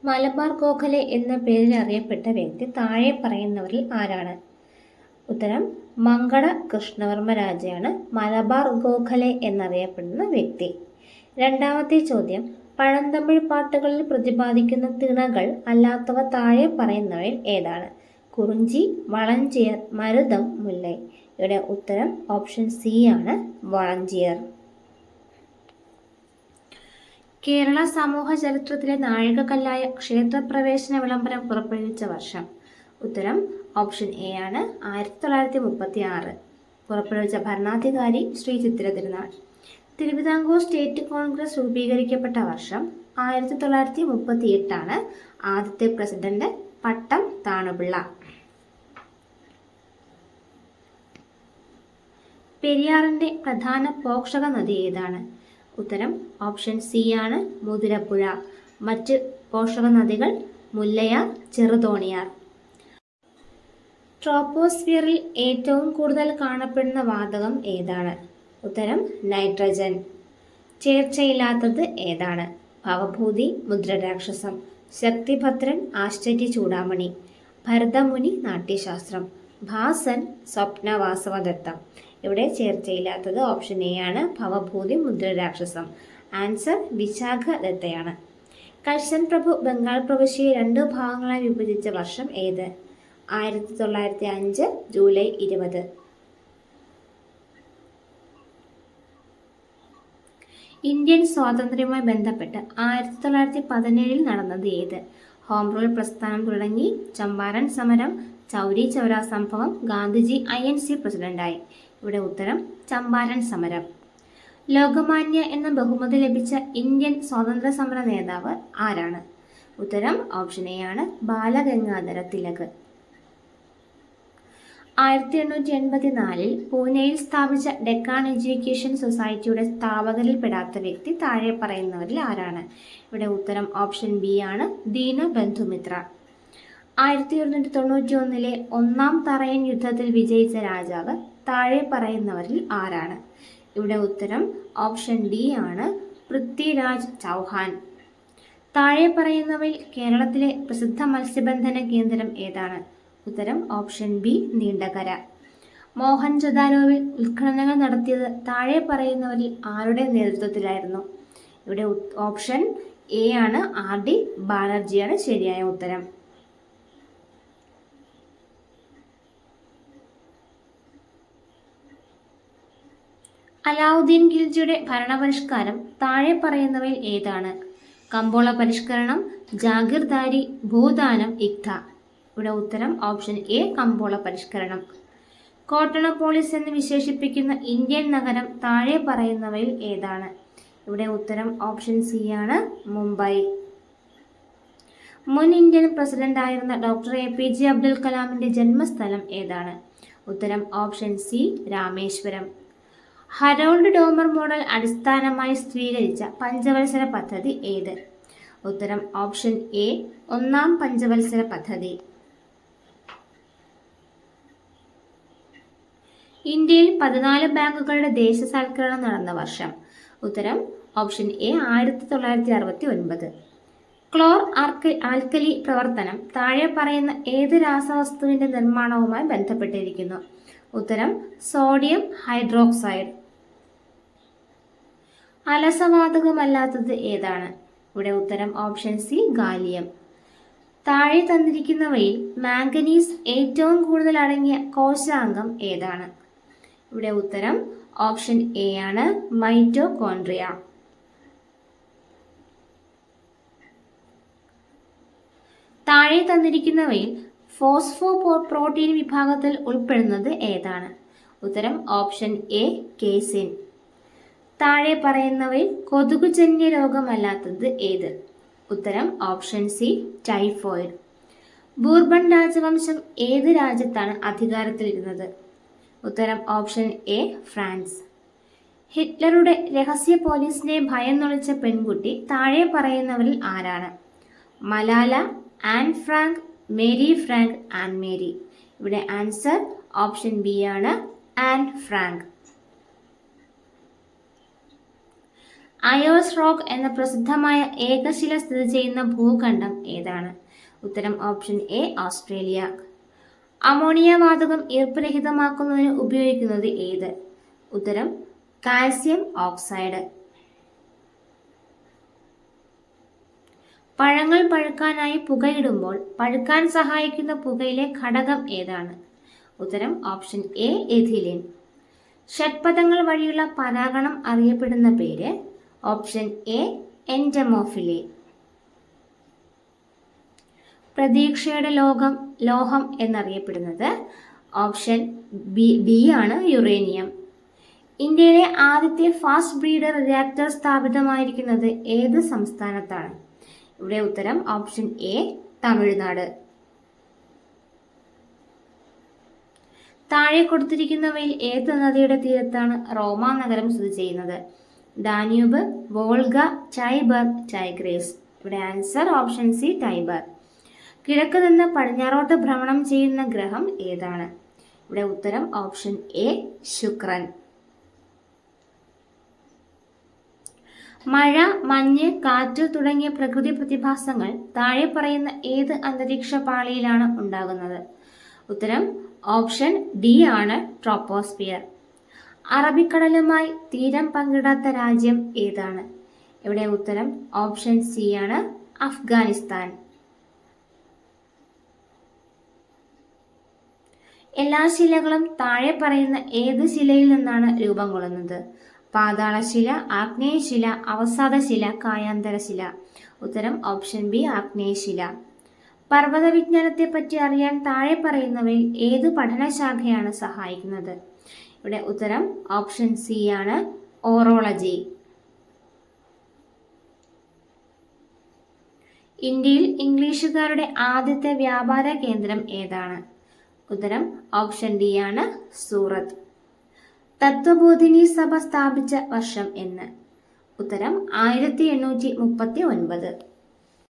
മലബാർ ഗോഖലെ എന്ന പേരിൽ അറിയപ്പെട്ട വ്യക്തി താഴെ പറയുന്നവരിൽ ആരാണ്? ഉത്തരം മങ്കട കൃഷ്ണവർമ്മ രാജയാണ് മലബാർ ഗോഖലെ എന്നറിയപ്പെടുന്ന വ്യക്തി. രണ്ടാമത്തെ ചോദ്യം, പഴന്തമിഴ് പാട്ടുകളിൽ പ്രതിപാദിക്കുന്ന തിണകൾ അല്ലാത്തവ താഴെ പറയുന്നവയിൽ ഏതാണ്? കുറിഞ്ചി, വളഞ്ചിയർ, മരുതം, മുല്ലൈ. ഇവിടെ ഉത്തരം ഓപ്ഷൻ സി ആണ്, വളഞ്ചിയർ. കേരള സമൂഹ ചരിത്രത്തിലെ നാഴികക്കല്ലായ ക്ഷേത്രപ്രവേശന വിളംബരം പുറപ്പെടുവിച്ച വർഷം? ഉത്തരം ഓപ്ഷൻ എ ആണ്, 1936. പുറപ്പെടുവിച്ച ഭരണാധികാരി ശ്രീ ചിത്തിര തിരുനാൾ. തിരുവിതാംകൂർ സ്റ്റേറ്റ് കോൺഗ്രസ് രൂപീകരിക്കപ്പെട്ട വർഷം? 1938 ആണ്. ആദ്യത്തെ പ്രസിഡന്റ് പട്ടം താണുപിള്ള. പെരിയാറിന്റെ പ്രധാന പോഷക നദി ഏതാണ്? ഉത്തരം ഓപ്ഷൻ സി ആണ്, മുതിരപ്പുഴ. മറ്റ് പോഷക നദികൾ മുല്ലയാർ, ചെറുതോണിയാർ. ട്രോപ്പോസ്ഫിയറിൽ ഏറ്റവും കൂടുതൽ കാണപ്പെടുന്ന വാതകം ഏതാണ്? ഉത്തരം നൈട്രജൻ. ചേർച്ചയില്ലാത്തത് ഏതാണ്? ഭവഭൂതി, മുദ്രരാക്ഷസം. ശക്തിഭദ്രൻ, ആശ്ചര്യ ചൂടാമണി. ഭരതമുനി, നാട്യശാസ്ത്രം. ഭാസൻ, സ്വപ്നവാസവദത്തം. ഇവിടെ ചേർച്ചയില്ലാത്തത് ഓപ്ഷൻ എ ആണ്, ഭവഭൂതി, മുദ്രരാക്ഷസം. ആൻസർ വിശാഖ ദത്തയാണ്. കഴ്സൺ പ്രഭു ബംഗാൾ പ്രവിശ്യയെ 2 ഭാഗങ്ങളായി വിഭജിച്ച വർഷം ഏത്? 1905 ജൂലൈ 20. ഇന്ത്യൻ സ്വാതന്ത്ര്യവുമായി ബന്ധപ്പെട്ട് 1917 നടന്നത് ഏത്? ഹോം റൂൾ പ്രസ്ഥാനം തുടങ്ങി, ചമ്പാരൻ സമരം, ചൗരി ചൗര സംഭവം, ഗാന്ധിജി INC പ്രസിഡന്റായി. ഇവിടെ ഉത്തരം ചമ്പാരൻ സമരം. ലോകമാന്യ എന്ന ബഹുമതി ലഭിച്ച ഇന്ത്യൻ സ്വാതന്ത്ര്യ സമര നേതാവ് ആരാണ്? ഉത്തരം ഓപ്ഷൻ എ ആണ്, ബാലഗംഗാധര തിലക്. 1884 പൂനെയിൽ സ്ഥാപിച്ച ഡെക്കാൻ എഡ്യൂക്കേഷൻ സൊസൈറ്റിയുടെ സ്ഥാപകരിൽ പെടാത്ത വ്യക്തി താഴെ പറയുന്നവരിൽ ആരാണ്? ഇവിടെ ഉത്തരം ഓപ്ഷൻ ബി ആണ്, ദീനബന്ധുമിത്ര. 1891 ഒന്നാം തറയൻ യുദ്ധത്തിൽ വിജയിച്ച രാജാവ് താഴെ പറയുന്നവരിൽ ആരാണ്? ഇവിടെ ഉത്തരം ഓപ്ഷൻ ഡി ആണ്, പൃഥ്വിരാജ് ചൗഹാൻ. താഴെ പറയുന്നവയിൽ കേരളത്തിലെ പ്രസിദ്ധ മത്സ്യബന്ധന കേന്ദ്രം ഏതാണ്? ഉത്തരം ഓപ്ഷൻ ബി, നീണ്ടകര. മോഹൻജൊദാരോവിൽ ഉത്ഖനനങ്ങൾ നടത്തിയത് താഴെ പറയുന്നവരിൽ ആരുടെ നേതൃത്വത്തിലായിരുന്നു? ഇവിടെ ഓപ്ഷൻ എ ആണ്, RD ബാനർജിയാണ് ശരിയായ ഉത്തരം. അലാവുദ്ദീൻ ഖിൽജിയുടെ ഭരണപരിഷ്കാരം താഴെ പറയുന്നവയിൽ ഏതാണ്? കമ്പോള പരിഷ്കരണം, ജാഗിർദാരി, ഭൂദാനം, ഇഖ്ത. ഇവിടെ ഉത്തരം ഓപ്ഷൻ എ, കമ്പോള പരിഷ്കരണം. കോട്ടണപ്പോളിസ് എന്ന് വിശേഷിപ്പിക്കുന്ന ഇന്ത്യൻ നഗരം താഴെ പറയുന്നവയിൽ ഏതാണ്? ഇവിടെ ഉത്തരം ഓപ്ഷൻ സി ആണ്, മുംബൈ. മുൻ ഇന്ത്യൻ പ്രസിഡന്റായിരുന്ന ഡോക്ടർ APJ അബ്ദുൽ കലാമിന്റെ ജന്മസ്ഥലം ഏതാണ്? ഉത്തരം option C, Rameswaram. Harold Domar model അടിസ്ഥാനമായി സ്വീകരിച്ച പഞ്ചവത്സര പദ്ധതി ഏത്? ഉത്തരം ഓപ്ഷൻ എ, 1ാം പഞ്ചവത്സര പദ്ധതി. ഇന്ത്യയിൽ 14 ബാങ്കുകളുടെ ദേശസാൽക്കരണം നടന്ന വർഷം? ഉത്തരം ഓപ്ഷൻ എ, 1969. ക്ലോർ ആൽക്കലി പ്രവർത്തനം താഴെ പറയുന്ന ഏത് രാസവസ്തുവിന്റെ നിർമ്മാണവുമായി ബന്ധപ്പെട്ടിരിക്കുന്നു? ഉത്തരം സോഡിയം ഹൈഡ്രോക്സൈഡ്. അലസവാതകമല്ലാത്തത് ഏതാണ്? ഇവിടെ ഉത്തരം ഓപ്ഷൻ സി, ഗാലിയം. താഴെ തന്നിരിക്കുന്നവയിൽ മാംഗനീസ് ഏറ്റവും കൂടുതൽ അടങ്ങിയ കോശാംഗം ഏതാണ്? ഇവിടെ ഉത്തരം ഓപ്ഷൻ എ ആണ്, മൈറ്റോകോൺട്രിയ. താഴെ തന്നിരിക്കുന്നവയിൽ ഫോസ്ഫോ പ്രോട്ടീൻ വിഭാഗത്തിൽ ഉൾപ്പെടുന്നത് ഏതാണ്? ഉത്തരം ഓപ്ഷൻ എ, കേസിൻ. താഴെ പറയുന്നവയിൽ കൊതുകുജന്യ രോഗമല്ലാത്തത് ഏത്? ഉത്തരം ഓപ്ഷൻ സി, ടൈഫോയിഡ്. ബൂർബൺ രാജവംശം ഏത് രാജ്യത്താണ് അധികാരത്തിലിരുന്നത്? ഉത്തരം ഓപ്ഷൻ എ, ഫ്രാൻസ്. ഹിറ്റ്ലറുടെ രഹസ്യ പോലീസിനെ ഭയം നൊളിച്ച പെൺകുട്ടി താഴെ പറയുന്നവരിൽ ആരാണ്? Malala, an Frank, Mary Frank, an Mary. ഇവിടെ ആൻസർ ഓപ്ഷൻ ബി ആണ്, ആൻ ഫ്രാങ്ക്. അയോസ് റോക്ക് എന്ന പ്രസിദ്ധമായ ഏകശില സ്ഥിതി ചെയ്യുന്ന ഭൂഖണ്ഡം ഏതാണ്? ഉത്തരം ഓപ്ഷൻ എ ഓസ്ട്രേലിയ. അമോണിയ വാതകം ഈർപ്പരഹിതമാക്കുന്നതിന് ഉപയോഗിക്കുന്നത് ഏത്? ഉത്തരം കാൽസ്യം ഓക്സൈഡ്. പഴങ്ങൾ പഴുക്കാനായി പുകയിടുമ്പോൾ പഴുക്കാൻ സഹായിക്കുന്ന പുകയിലെ ഘടകം ഏതാണ്? ഉത്തരം ഓപ്ഷൻ എ എഥിലിൻ. ഷഡ്പദങ്ങൾ വഴിയുള്ള പരാഗണം അറിയപ്പെടുന്ന പേര്? Option A entomophily. പ്രതീക്ഷയുടെ ലോഹം എന്നറിയപ്പെടുന്നത്? ഓപ്ഷൻ ബി ആണ് യുറേനിയം. ഇന്ത്യയിലെ ആദ്യത്തെ ഫാസ്റ്റ് ബ്രീഡർ റിയാക്ടർ സ്ഥാപിതമായിരിക്കുന്നത് ഏത് സംസ്ഥാനത്താണ്? ഇവിടെ ഉത്തരം ഓപ്ഷൻ എ തമിഴ്നാട്. താഴെ കൊടുത്തിരിക്കുന്നവയിൽ ഏത് നദിയുടെ തീരത്താണ് റോമ നഗരം സ്ഥിതി ചെയ്യുന്നത്? Danube, Volga, Tiber, Tigris. ഇവിടെ ആൻസർ ഓപ്ഷൻ സി ടൈബർ. കിഴക്ക് നിന്ന് പടിഞ്ഞാറോട്ട് ഭ്രമണം ചെയ്യുന്ന ഗ്രഹം ഏതാണ്? ഇവിടെ ഉത്തരം ഓപ്ഷൻ എ ശുക്രൻ. മഴ, മഞ്ഞ്, കാറ്റ് തുടങ്ങിയ പ്രകൃതി പ്രതിഭാസങ്ങൾ താഴെ പറയുന്ന ഏത് അന്തരീക്ഷ പാളിയിലാണ് ഉണ്ടാകുന്നത്? ഉത്തരം ഓപ്ഷൻ ഡി ആണ് ട്രോപ്പോസ്ഫിയർ. അറബിക്കടലുമായി തീരം പങ്കിടാത്ത രാജ്യം ഏതാണ്? ഇവിടെ ഉത്തരം ഓപ്ഷൻ സി ആണ് അഫ്ഗാനിസ്ഥാൻ. എല്ലാ ശിലകളും താഴെ പറയുന്ന ഏത് ശിലയിൽ നിന്നാണ് രൂപം കൊള്ളുന്നത്? പാതാളശില, ആഗ്നേയശില, അവസാദശില, കായാന്തരശില. ഉത്തരം ഓപ്ഷൻ ബി ആഗ്നേയശില. പർവ്വത വിജ്ഞാനത്തെ പറ്റി അറിയാൻ താഴെ പറയുന്നവയിൽ ഏത് പഠനശാഖയാണ് സഹായിക്കുന്നത്? ഇവിടെ ഉത്തരം ഓപ്ഷൻ സി ആണ് ഓറോളജി. ഇന്ത്യയിൽ ഇംഗ്ലീഷുകാരുടെ ആദ്യത്തെ വ്യാപാര കേന്ദ്രം ഏതാണ്? ഉത്തരം ഓപ്ഷൻ ഡി ആണ് സൂറത്ത്. തത്വബോധിനി സഭ സ്ഥാപിച്ച വർഷം എന്ന്? ഉത്തരം 1839.